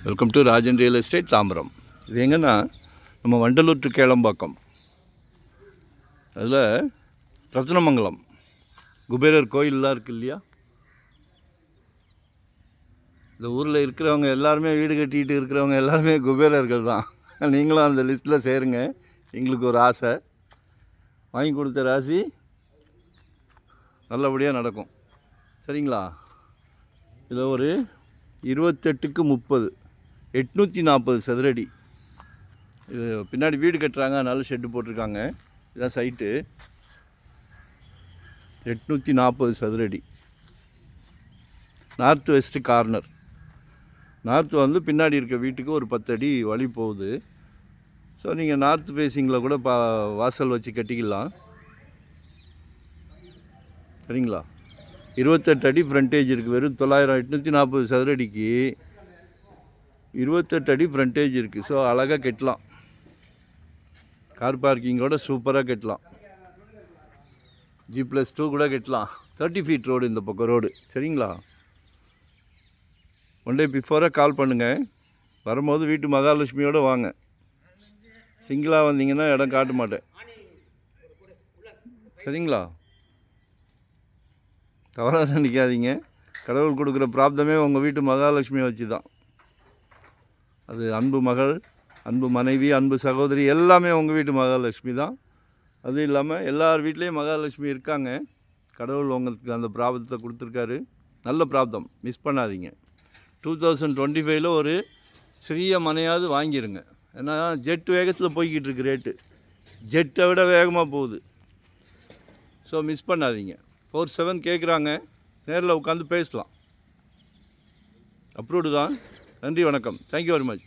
Welcome to Rajan real estate Tambaram. இது எங்கன்னா நம்ம வண்டலூர் டு கேளம்பாக்கம், அதில் ரத்னமங்கலம் குபேரர் கோயிலெலாம் இருக்குது இல்லையா? இந்த ஊரில் இருக்கிறவங்க எல்லாருமே, வீடு கட்டிகிட்டு இருக்கிறவங்க எல்லாருமே குபேரர்கள் தான். நீங்களும் அந்த லிஸ்ட்டில் சேருங்க. எங்களுக்கு ஒரு ஆசை, வாங்கி கொடுத்த ராசி நல்லபடியாக நடக்கும். சரிங்களா? இதில் ஒரு 28க்கு 30 840 சதுரடி. இது பின்னாடி வீடு கட்டுறாங்க, அதனால ஷெட்டு போட்டிருக்காங்க. இதுதான் சைட்டு. 840 சதுரடி. North west corner. நார்த்து வந்து பின்னாடி இருக்க வீட்டுக்கு ஒரு 10 அடி வழி போகுது. ஸோ நீங்கள் நார்த் ஃபேஸிங்கில் கூட வாசல் வச்சு கட்டிக்கலாம். சரிங்களா? 28 அடி ஃப்ரண்டேஜ் இருக்குது. வெறும் 840 சதுரடிக்கு 28 அடி ஃப்ரண்டேஜ் இருக்குது. ஸோ அழகாக கட்டலாம். கார் பார்க்கிங்கோட சூப்பராக கட்டலாம். G+2 கூட கட்டலாம். 30 ஃபீட் ரோடு இந்த பக்கம் ரோடு. சரிங்களா? ஒன் டே பிஃபோராக கால் பண்ணுங்கள். வரும்போது வீட்டு மகாலட்சுமியோடு வாங்க. சிங்கிளாக வந்தீங்கன்னா இடம் காட்ட மாட்டேன். சரிங்களா? தவறாக நினைக்காதீங்க. கடவுள் கொடுக்குற பிராப்தமே உங்கள் வீட்டு மகாலட்சுமியை வச்சு தான். அது அன்பு மகள், அன்பு மனைவி, அன்பு சகோதரி எல்லாமே உங்கள் வீட்டு மகாலட்சுமி தான். அது இல்லாமல் எல்லார் வீட்லேயும் மகாலட்சுமி இருக்காங்க. கடவுள் உங்களுக்கு அந்த பிராப்தத்தை கொடுத்துருக்காரு. நல்ல பிராப்தம், மிஸ் பண்ணாதீங்க. 2025 ஒரு சிறிய மனையாவது வாங்கிடுங்க. ஏன்னா ஜெட் வேகத்தில் போய்கிட்டு இருக்கு ரேட்டு. ஜெட்டை விட வேகமாக போகுது. ஸோ மிஸ் பண்ணாதீங்க. 47 கேட்குறாங்க. நேரில் உட்காந்து பேசலாம். அப்ரூவ்டு தான். நன்றி, வணக்கம். Thank you very much.